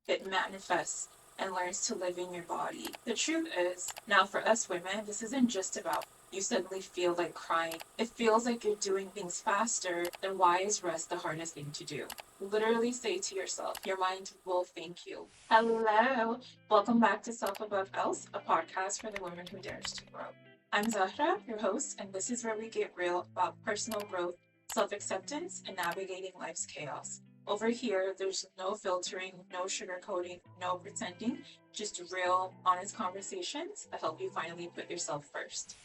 it manifests and learns to live in your body. The truth is, now for us women, this isn't just about you suddenly feel like crying. It feels like you're doing things faster, then why is rest the hardest thing to do? Literally say to yourself, your mind will thank you. Hello, welcome back to Self Above Else, a podcast for the woman who dares to grow. I'm Zahra, your host, and this is where we get real about personal growth, self acceptance, and navigating life's chaos. Over here, there's no filtering, no sugarcoating, no pretending, just real, honest conversations that help you finally put yourself first.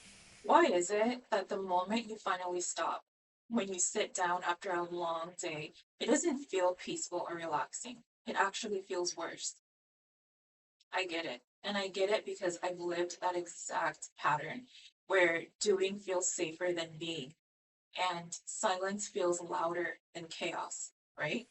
Why is it that the moment you finally stop, when you sit down after a long day, it doesn't feel peaceful or relaxing? It actually feels worse. I get it. And I get it because I've lived that exact pattern where doing feels safer than being, and silence feels louder than chaos, right?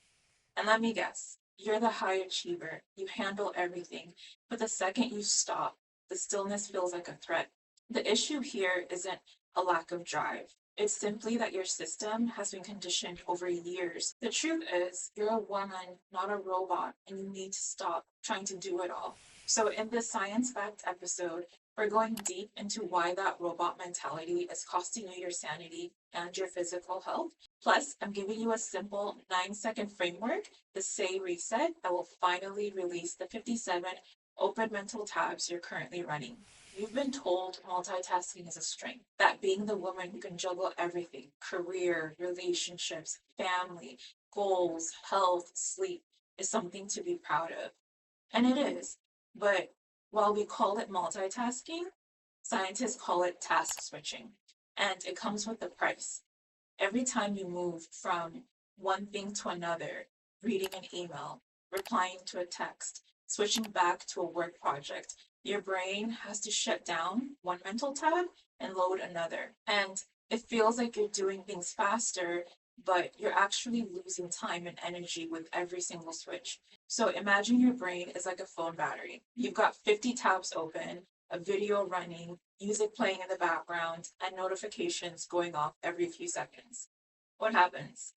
And let me guess, you're the high achiever, you handle everything, but the second you stop, the stillness feels like a threat. The issue here isn't a lack of drive. It's simply that your system has been conditioned over years. The truth is, you're a woman, not a robot, and you need to stop trying to do it all. So, in this science backed episode, we're going deep into why that robot mentality is costing you your sanity and your physical health. Plus, I'm giving you a simple 9-second framework, the Say Reset, that will finally release the 57 open mental tabs you're currently running. You've been told multitasking is a strength, that being the woman who can juggle everything career, relationships, family, goals, health, sleep is something to be proud of. And it is. But while we call it multitasking, scientists call it task switching. And it comes with a price. Every time you move from one thing to another, reading an email, replying to a text, switching back to a work project, your brain has to shut down one mental tab and load another. And it feels like you're doing things faster, but you're actually losing time and energy with every single switch. So imagine your brain is like a phone battery. You've got 50 tabs open, a video running, music playing in the background, and notifications going off every few seconds. What happens?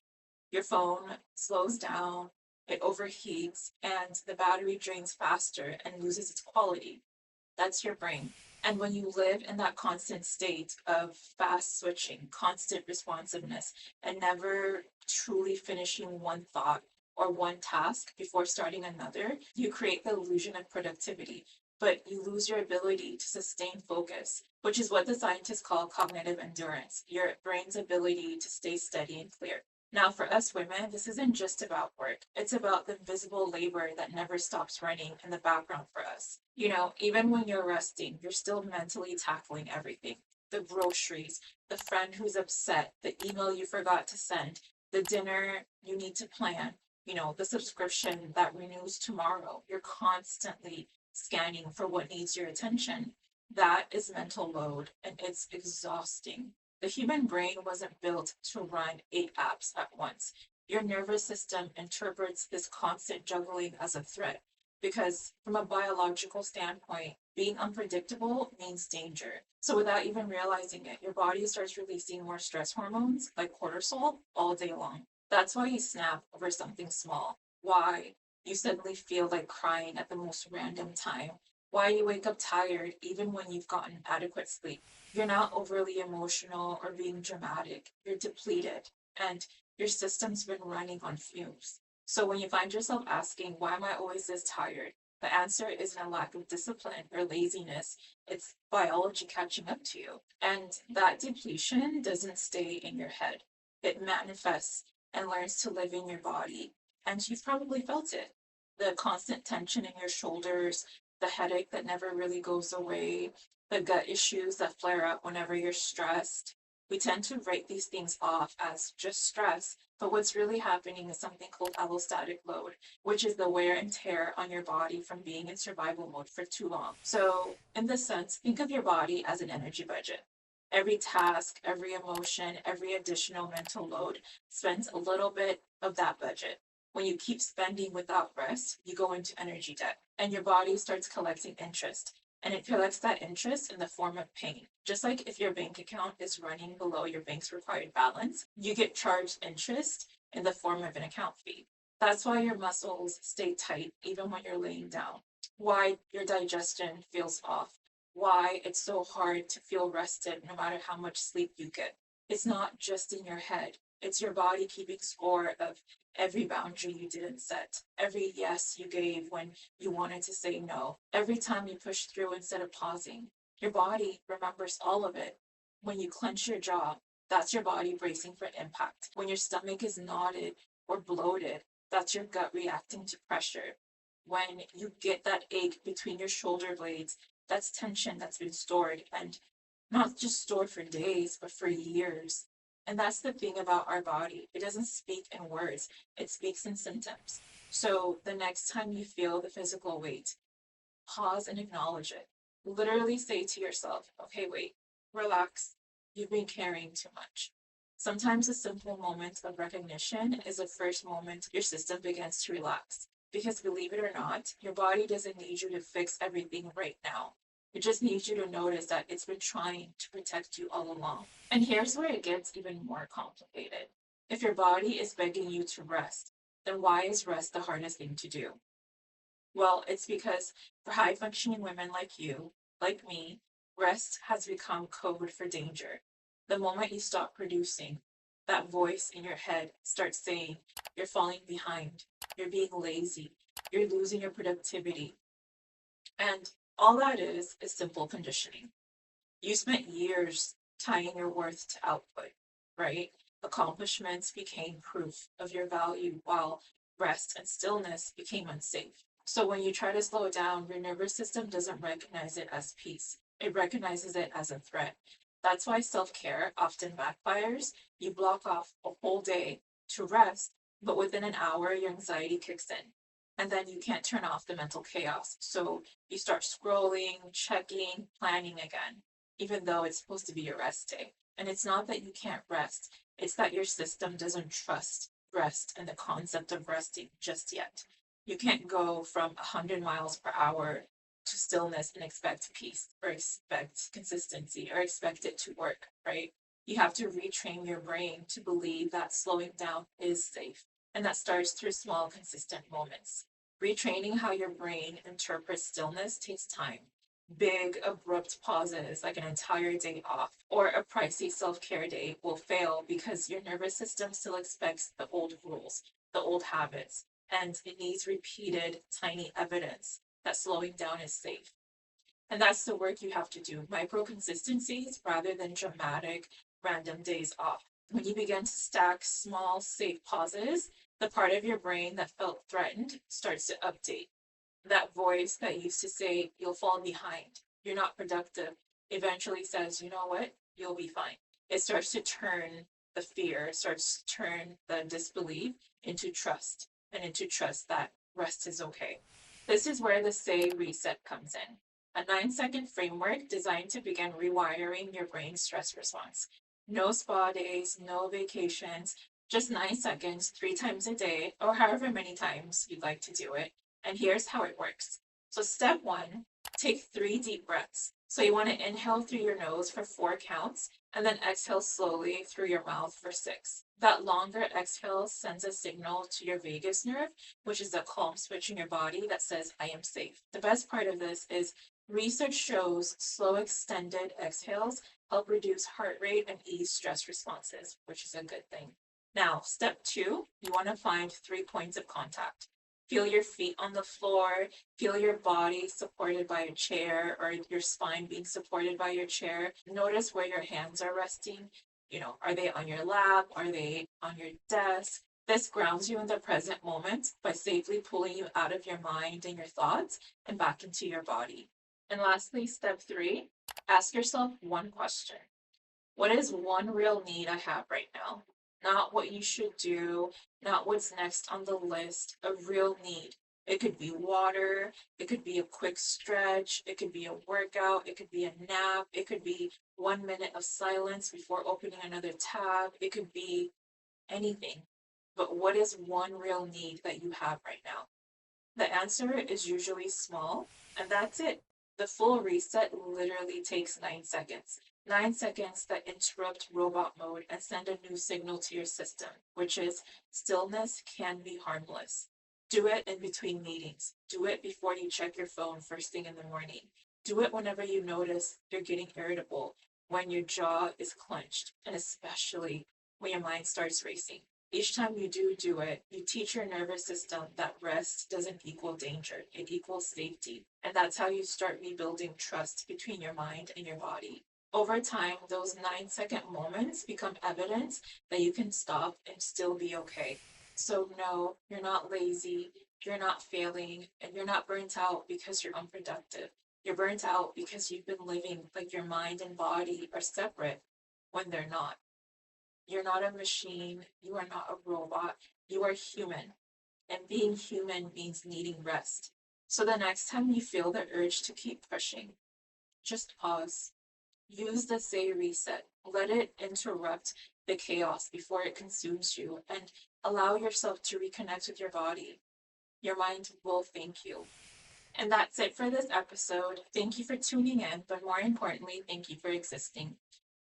Your phone slows down, it overheats, and the battery drains faster and loses its quality. That's your brain. And when you live in that constant state of fast switching, constant responsiveness, and never truly finishing one thought or one task before starting another, you create the illusion of productivity, but you lose your ability to sustain focus, which is what the scientists call cognitive endurance, your brain's ability to stay steady and clear. Now, for us women, this isn't just about work. It's about the invisible labor that never stops running in the background for us. Even when you're resting, you're still mentally tackling everything: the groceries, the friend who's upset, the email you forgot to send, the dinner you need to plan, the subscription that renews tomorrow. You're constantly scanning for what needs your attention. That is mental load, and it's exhausting. The human brain wasn't built to run 8 apps at once. Your nervous system interprets this constant juggling as a threat because, from a biological standpoint, being unpredictable means danger. So, without even realizing it, your body starts releasing more stress hormones like cortisol all day long. That's why you snap over something small. Why you suddenly feel like crying at the most random time. Why you wake up tired even when you've gotten adequate sleep. You're not overly emotional or being dramatic. You're depleted, and your system's been running on fumes. So when you find yourself asking, why am I always this tired? The answer isn't a lack of discipline or laziness. It's biology catching up to you. And that depletion doesn't stay in your head. It manifests and learns to live in your body. And you've probably felt it. The constant tension in your shoulders, the headache that never really goes away, the gut issues that flare up whenever you're stressed. We tend to write these things off as just stress, but what's really happening is something called allostatic load, which is the wear and tear on your body from being in survival mode for too long. So, in this sense, think of your body as an energy budget. Every task, every emotion, every additional mental load spends a little bit of that budget. When you keep spending without rest, you go into energy debt and your body starts collecting interest. And it collects that interest in the form of pain. Just like if your bank account is running below your bank's required balance, you get charged interest in the form of an account fee. That's why your muscles stay tight even when you're laying down, why your digestion feels off, why it's so hard to feel rested no matter how much sleep you get. It's not just in your head, it's your body keeping score of every boundary you didn't set, every yes you gave when you wanted to say no, every time you pushed through instead of pausing. Your body remembers all of it. When you clench your jaw, that's your body bracing for impact. When your stomach is knotted or bloated, that's your gut reacting to pressure. When you get that ache between your shoulder blades, that's tension that's been stored, and not just stored for days, but for years. And that's the thing about our body. It doesn't speak in words, it speaks in symptoms. So the next time you feel the physical weight, pause and acknowledge it. Literally say to yourself, okay, wait, relax. You've been carrying too much. Sometimes a simple moment of recognition is the first moment your system begins to relax. Because believe it or not, your body doesn't need you to fix everything right now. It just needs you to notice that it's been trying to protect you all along. And here's where it gets even more complicated. If your body is begging you to rest, then why is rest the hardest thing to do? Well, it's because for high functioning women like you, like me, rest has become code for danger. The moment you stop producing, that voice in your head starts saying, you're falling behind, you're being lazy, you're losing your productivity. And all that is simple conditioning. You spent years tying your worth to output, right? Accomplishments became proof of your value, while rest and stillness became unsafe. So when you try to slow down, your nervous system doesn't recognize it as peace. It recognizes it as a threat. That's why self care often backfires. You block off a whole day to rest, but within an hour, your anxiety kicks in. And then you can't turn off the mental chaos. So you start scrolling, checking, planning again, even though it's supposed to be your rest day. And it's not that you can't rest, it's that your system doesn't trust rest and the concept of resting just yet. You can't go from 100 miles per hour to stillness and expect peace or expect consistency or expect it to work, right? You have to retrain your brain to believe that slowing down is safe. And that starts through small, consistent moments. Retraining how your brain interprets stillness takes time. Big, abrupt pauses, like an entire day off, or a pricey self care day, will fail because your nervous system still expects the old rules, the old habits, and it needs repeated, tiny evidence that slowing down is safe. And that's the work you have to do, micro consistencies rather than dramatic, random days off. When you begin to stack small, safe pauses, the part of your brain that felt threatened starts to update. That voice that used to say, you'll fall behind, you're not productive, eventually says, you know what, you'll be fine. It starts to turn the fear, starts to turn the disbelief into trust, and into trust that rest is okay. This is where the say reset comes in. A 9-second framework designed to begin rewiring your brain's stress response. No spa days, no vacations, just 9 seconds, 3 times a day, or however many times you'd like to do it. And here's how it works. So, step one, take 3 deep breaths. So, you want to inhale through your nose for 4 counts and then exhale slowly through your mouth for 6. That longer exhale sends a signal to your vagus nerve, which is the calm switch in your body that says, I am safe. The best part of this is research shows slow, extended exhales help reduce heart rate and ease stress responses, which is a good thing. Now, step two, you want to find 3 points of contact. Feel your feet on the floor, feel your body supported by a chair or your spine being supported by your chair. Notice where your hands are resting. Are they on your lap? Are they on your desk? This grounds you in the present moment by safely pulling you out of your mind and your thoughts and back into your body. And lastly, step three, ask yourself one question. What is one real need I have right now? Not what you should do, not what's next on the list, a real need. It could be water, it could be a quick stretch, it could be a workout, it could be a nap, it could be 1 minute of silence before opening another tab, it could be anything. But what is one real need that you have right now? The answer is usually small, and that's it. The full reset literally takes 9 seconds. 9 seconds that interrupt robot mode and send a new signal to your system, which is stillness can be harmless. Do it in between meetings. Do it before you check your phone first thing in the morning. Do it whenever you notice you're getting irritable, when your jaw is clenched, and especially when your mind starts racing. Each time you do it, you teach your nervous system that rest doesn't equal danger, it equals safety. And that's how you start rebuilding trust between your mind and your body. Over time, those 9 second moments become evidence that you can stop and still be okay. So, no, you're not lazy, you're not failing, and you're not burnt out because you're unproductive. You're burnt out because you've been living like your mind and body are separate when they're not. You're not a machine, you are not a robot, you are human. And being human means needing rest. So, the next time you feel the urge to keep pushing, just pause. Use the say reset. Let it interrupt the chaos before it consumes you and allow yourself to reconnect with your body. Your mind will thank you. And that's it for this episode. Thank you for tuning in, but more importantly, thank you for existing.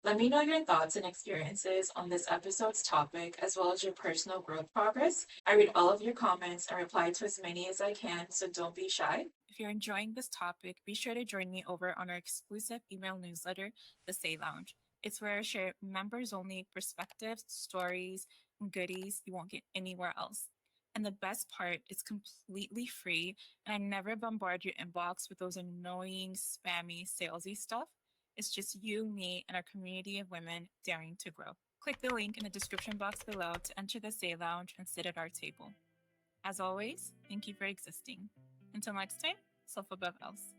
Let me know your thoughts and experiences on this episode's topic, as well as your personal growth progress. I read all of your comments and reply to as many as I can, so don't be shy. If you're enjoying this topic, be sure to join me over on our exclusive email newsletter, The Say Lounge. It's where I share members only perspectives, stories, and goodies you won't get anywhere else. And the best part, it's completely free, and I never bombard your inbox with those annoying, spammy, salesy stuff. It's just you, me, and our community of women daring to grow. Click the link in the description box below to enter the Say Lounge and sit at our table. As always, thank you for existing. Until next time, self above else.